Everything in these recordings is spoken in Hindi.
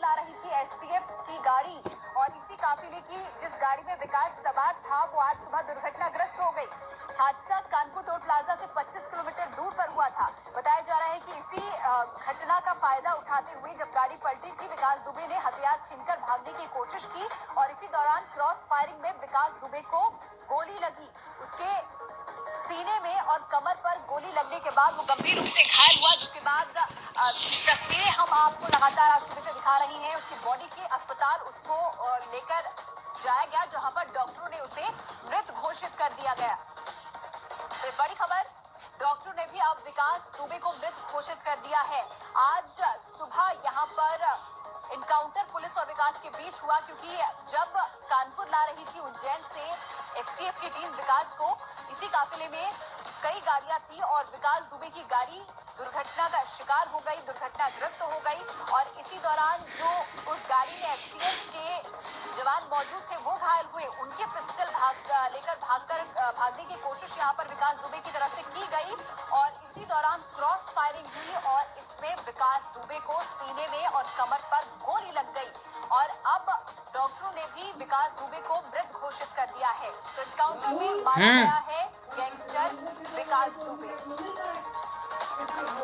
ला रही थी एसटीएफ की गाड़ी और इसी काफिले की जिस गाड़ी में विकास सवार था वो आज सुबह दुर्घटनाग्रस्त हो गई। हादसा कानपुर टोल प्लाजा से 25 किलोमीटर दूर पर हुआ था। बताया जा रहा है कि इसी घटना का फायदा उठाते हुए जब गाड़ी पलटी थी, विकास दुबे ने हथियार छीनकर भागने की कोशिश की और इसी दौरान क्रॉस फायरिंग में विकास दुबे को गोली लगी। उसके सीने में और कमर पर गोली लगने के बाद वो गंभीर रूप से घायल हुआ, जिसके बाद तस्वीरें हम आपको लगातार आज सुबह से दिखा रही हैं। उसकी बॉडी के अस्पताल उसको लेकर जाया गया, जहां पर डॉक्टरों ने उसे मृत घोषित कर दिया गया। तो बड़ी खबर, डॉक्टरों ने भी अब विकास दुबे को मृत घोषित कर दिया है। आज सुबह यहां पर इनकाउंटर पुलिस और विकास के बीच हुआ, क्योंकि जब कानपुर ला रही थी उज्जैन से एसटीएफ की टीम विकास को, इसी काफिले में कई गाड़ियां थी और विकास दुबे की गाड़ी दुर्घटना का शिकार हो गई, दुर्घटनाग्रस्त हो गई और इसी दौरान जो उस गाड़ी में एसटीएफ के जवान मौजूद थे वो घायल हुए। उनके पिस्टल लेकर भागने की कोशिश यहां पर विकास दुबे की तरफ से की गई और इसी दौरान क्रॉस फायरिंग हुई और इसमें विकास दुबे को सीने में और कमर पर गोली लग गई और अब डॉक्टरों ने भी विकास दुबे को मृत घोषित कर दिया है। तो एनकाउंटर में मारा गया है गैंगस्टर विकास दुबे।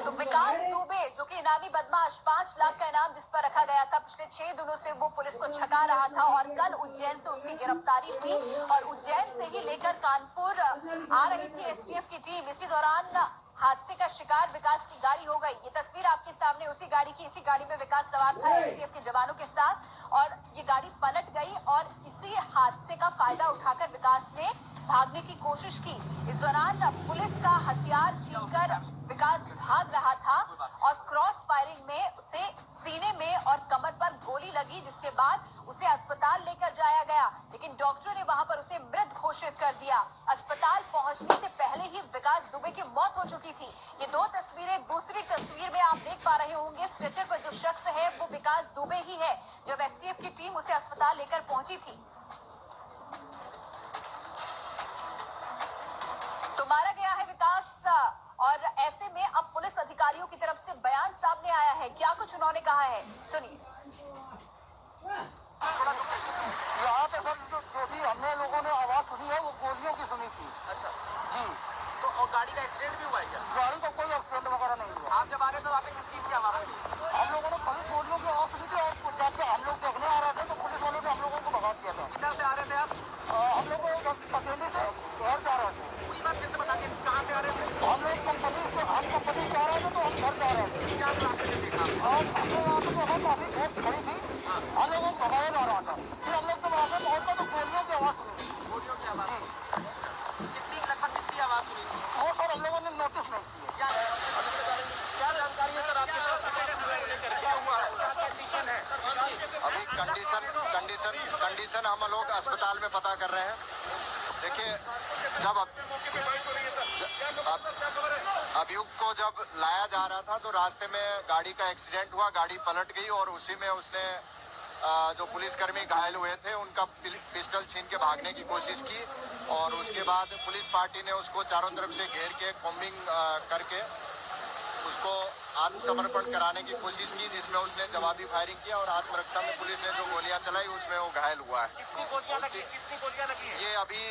तो विकास दुबे जो कि इनामी बदमाश, 5 लाख का इनाम जिस पर रखा गया था, पिछले 6 दिनों से वो पुलिस को छका रहा था और कल उज्जैन से उसकी गिरफ्तारी हुई और उज्जैन से ही लेकर कानपुर आ रही थी एसटीएफ की टीम। इसी दौरान हादसे का शिकार विकास की गाड़ी हो गई। ये तस्वीर आपके सामने उसी गाड़ी की, इसी गाड़ी में विकास सवार था एसटीएफ के जवानों के साथ और ये गाड़ी पलट गई और इसी हादसे का फायदा उठाकर विकास ने भागने की कोशिश की। इस दौरान पुलिस का हथियार छीनकर विकास भाग रहा था और क्रॉस फायरिंग में उसे सीने में और कमर पर गोली लगी, जिसके बाद उसे अस्पताल लेकर जाया गया, लेकिन डॉक्टरों ने वहां पर उसे मृत घोषित कर दिया। अस्पताल पहुंचने से पहले ही विकास दुबे की मौत हो चुकी थी। ये 2 तस्वीरें, दूसरी तस्वीर में आप देख पा रहे होंगे स्ट्रेचर पर जो शख्स है वो विकास दुबे ही है, जब एसटीएफ की टीम उसे अस्पताल लेकर पहुंची थी। तो मारा गया है विकास और ऐसे में अब पुलिस अधिकारियों की तरफ से बयान सामने आया है। क्या कुछ उन्होंने कहा है, सुनिए। यहाँ पे सर जो भी हमने लोगों ने आवाज सुनी है वो गोलियों की सुनी थी। अच्छा जी। तो और गाड़ी का एक्सीडेंट भी हुआ है क्या? गाड़ी का कोई एक्सीडेंट वगैरह नहीं हुआ। आप जब आ रहे थे तो आपने किस चीज की आवाज सुनी? हम लोगों ने खाली गोलियों की आवाज सुनी थी और जब हम लोग देखने आ रहे थे तो पुलिस वालों ने हम लोगों को भगा दिया था। किधर से आ रहे थे आप? हम लोग पटेली से घर जा रहे थे। पूरी बात फिर से बता के कहाँ से आ रहे थे? हम लोग कंपनी से जा रहे थे तो हम घर जा रहे थे। क्या रास्ते में देखा? और हम लोग वहाँ पे जो है काफी बहुत खड़ी थी, हम लोगों को भगाया जा रहा था। फिर हम लोग जब वहाँ पे पहुंचे तो गोलियों की आवाज सुनी। गोलियों की आवाज? लगभग कितनी आवाज सुनी? वो सर हम लोगों ने नोटिस नहीं किया। क्या जानकारी है सर आपके तरफ? क्या हुआ है? कंडीशन है अभी कंडीशन हम लोग अस्पताल में पता कर रहे हैं। देखिए, जब अभियुक्त को जब लाया जा रहा था तो रास्ते में गाड़ी का एक्सीडेंट हुआ, गाड़ी पलट गई और उसी में उसने जो पुलिसकर्मी घायल हुए थे उनका पिस्टल छीन के भागने की कोशिश की और उसके बाद पुलिस पार्टी ने उसको चारों तरफ से घेर के कॉम्बिंग करके उसको आत्मसमर्पण कराने की कोशिश की, जिसमें उसने जवाबी फायरिंग किया और आत्मरक्षा में पुलिस ने जो गोलियां चलाई उसमें वो घायल हुआ है। कितनी गोलियां लगी है? ये अभी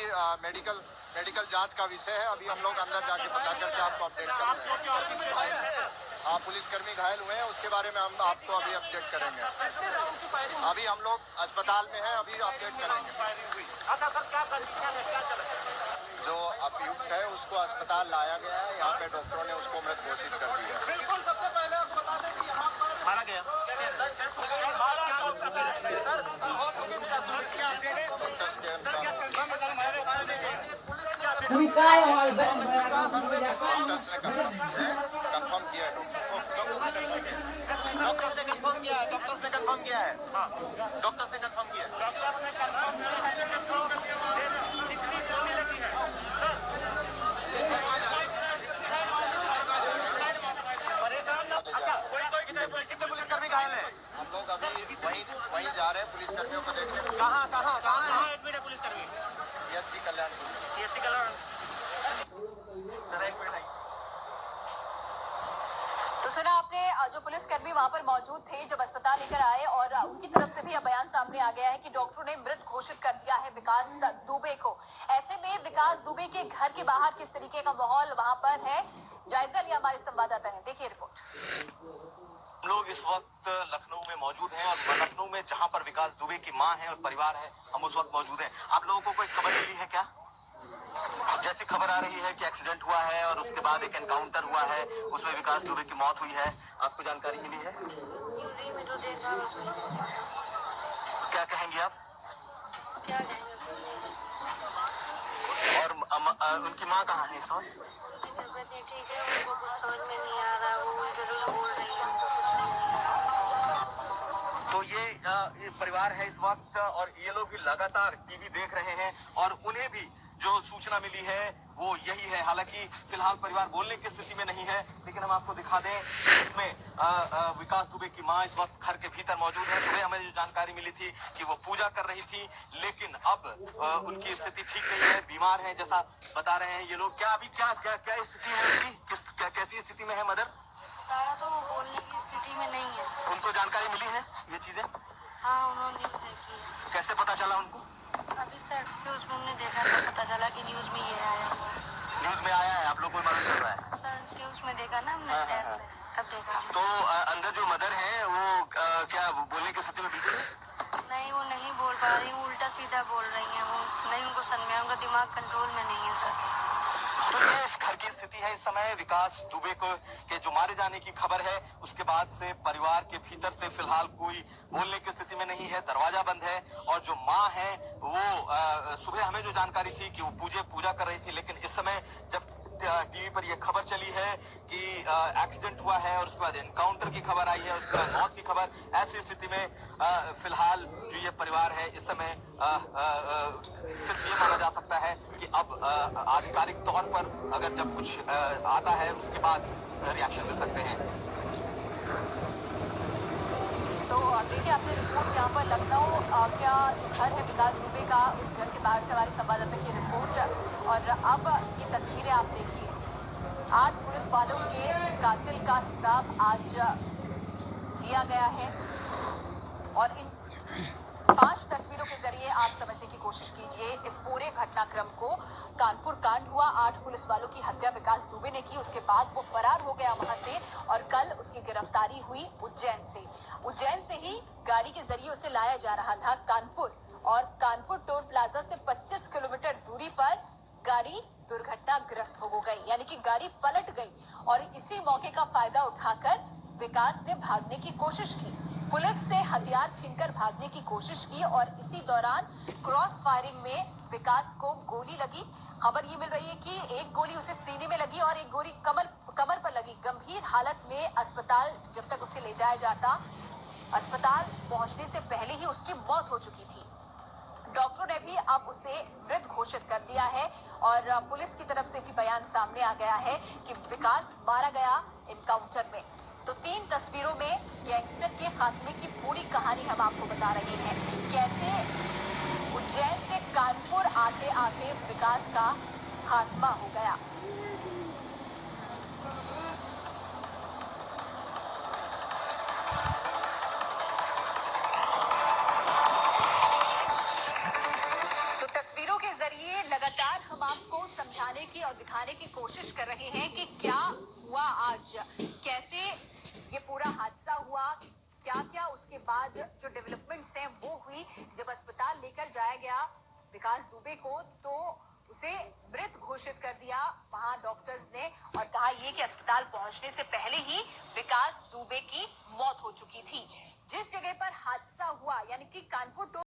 मेडिकल जांच का विषय है। अभी हम लोग अंदर जाके पता करके आपको अपडेट करेंगे। हाँ, पुलिसकर्मी घायल हुए हैं, उसके बारे में हम आपको अभी अपडेट करेंगे। अभी हम लोग अस्पताल में हैं, अभी अपडेट करेंगे। अच्छा सर, क्या कंडीशन है, क्या चल रहा है? जो अभियुक्त है उसको अस्पताल लाया गया है, यहाँ पे डॉक्टरों ने उसको मृत घोषित कर दिया है। बिल्कुल, सबसे पहले आप बता दें कि यहाँ पर मारा गया कंफर्म किया है। डॉक्टर्स ने कंफर्म किया है। डॉक्टर्स ने कंफर्म किया है। कितने पुलिसकर्मी घायल हैं? हम लोग अभी वहीं जा रहे हैं पुलिसकर्मियों को देखने। कहाँ एडमिट है पुलिसकर्मी? CHC कल्याण। जरा एक मिनट आइए। तो सुना आपने, जो पुलिसकर्मी वहां पर मौजूद थे जब अस्पताल लेकर आए, और उनकी तरफ से भी अब बयान सामने आ गया है कि डॉक्टरों ने मृत घोषित कर दिया है विकास दुबे को। ऐसे में विकास दुबे के घर के बाहर किस तरीके का माहौल वहां पर है, जायजा लिया हमारे संवाददाता ने। देखिए रिपोर्ट। हम लोग इस वक्त लखनऊ में मौजूद हैं और लखनऊ में जहां पर विकास दुबे की मां है और परिवार है, हम उस वक्त मौजूद हैं। आप लोगों को कोई खबर मिली है क्या? जैसी खबर आ रही है कि एक्सीडेंट हुआ है और उसके बाद एक एनकाउंटर हुआ है, उसमें विकास दुबे की मौत हुई है, आपको जानकारी मिली है? में तो देखा, क्या कहेंगे आप? क्या कहेंगे? और उनकी माँ कहाँ है इस वक्त? तबीयत नहीं ठीक है, उनको कुछ समझ में नहीं आ रहा, वो इधर बोल रही है। तो ये परिवार है इस वक्त, और ये लोग भी लगातार टीवी देख रहे हैं और उन्हें भी जो सूचना मिली है वो यही है। हालांकि फिलहाल परिवार बोलने की स्थिति में नहीं है, लेकिन हम आपको दिखा दें इसमें विकास दुबे की मां इस वक्त घर के भीतर मौजूद है। सुबह हमें जो जानकारी मिली थी कि वो पूजा कर रही थी, लेकिन अब उनकी स्थिति ठीक नहीं है, बीमार है जैसा बता रहे हैं ये लोग। क्या अभी क्या क्या क्या स्थिति है उनकी? कैसी स्थिति में है मदर? तो वो बोलने की स्थिति में नहीं है। उनको जानकारी मिली है ये चीजें? हाँ, उन्होंने न्यूज देखी है। कैसे पता चला उनको? अभी सर न्यूज में हमने देखा तो पता चला कि न्यूज में ये आया हुआ है। न्यूज में आया है, आप लोग को मालूम चल रहा है? सर न्यूज में देखा ना हमने, टैब में तब देखा। तो अंदर जो मदर है वो क्या बोलने की स्थिति में बिल्कुल नहीं, वो नहीं बोल पा रही, वो उल्टा सीधा बोल रही हैं, वो नहीं, उनको समझ में, उनका दिमाग कंट्रोल में नहीं है सर। तो ये इस घर की स्थिति है इस समय। विकास दुबे को के जो मारे जाने की खबर है उसके बाद से परिवार के भीतर से फिलहाल कोई बोलने की स्थिति में नहीं है, दरवाजा बंद है। और जो मां है वो सुबह हमें जो जानकारी थी कि वो पूजा कर रही थी, लेकिन इस समय जब टीवी पर यह खबर चली है कि एक्सीडेंट हुआ है और उसके बाद एनकाउंटर की खबर आई है, उसके बाद मौत की खबर, ऐसी स्थिति में फिलहाल जो ये परिवार है इस समय सिर्फ ये माना जा सकता है कि अब आधिकारिक तौर पर अगर जब कुछ आता है उसके बाद रिएक्शन मिल सकते हैं। तो देखिए आपने रिपोर्ट यहाँ पर लखनऊ क्या जो घर है विकास दुबे का, उस घर के बाहर से हमारे संवाददाता की रिपोर्ट। और अब ये तस्वीरें आप देखिए, 8 पुलिस वालों के कातिल का हिसाब आज लिया गया है और इन 5 तस्वीरों के जरिए आप समझने की कोशिश कीजिए इस पूरे घटनाक्रम को। कानपुर कांड हुआ, 8 पुलिस वालों की हत्या विकास दुबे ने की, उसके बाद वो फरार हो गया वहां से और कल उसकी गिरफ्तारी हुई उज्जैन से ही गाड़ी के जरिए उसे लाया जा रहा था कानपुर, और कानपुर टोल प्लाजा से 25 किलोमीटर दूरी पर गाड़ी दुर्घटनाग्रस्त हो गई, यानी कि गाड़ी पलट गई और इसी मौके का फायदा उठाकर विकास ने भागने की कोशिश की, पुलिस से हथियार छीनकर भागने की कोशिश की और इसी दौरान क्रॉस फायरिंग में विकास को गोली लगी। खबर ये मिल रही है कि एक गोली उसे सीने में लगी और एक गोली कमर पर लगी। गंभीर हालत में अस्पताल जब तक उसे ले जाया जाता, अस्पताल पहुंचने से पहले ही उसकी मौत हो चुकी थी। डॉक्टरों ने भी अब उसे मृत घोषित कर दिया है और पुलिस की तरफ से भी बयान सामने आ गया है कि विकास मारा गया एनकाउंटर में। तो 3 तस्वीरों में गैंगस्टर के खात्मे की पूरी कहानी हम आपको बता रहे हैं, कैसे उज्जैन से कानपुर आते आते विकास का खात्मा हो गया। तो तस्वीरों के जरिए लगातार हम आपको समझाने की और दिखाने की कोशिश कर रहे हैं कि क्या हुआ आज, कैसे ये पूरा हादसा हुआ, क्या क्या उसके बाद जो डेवलपमेंट्स हैं वो हुई। जब अस्पताल लेकर जाया गया विकास दुबे को तो उसे मृत घोषित कर दिया वहां डॉक्टर्स ने और कहा ये कि अस्पताल पहुंचने से पहले ही विकास दुबे की मौत हो चुकी थी। जिस जगह पर हादसा हुआ यानी कि कानपुर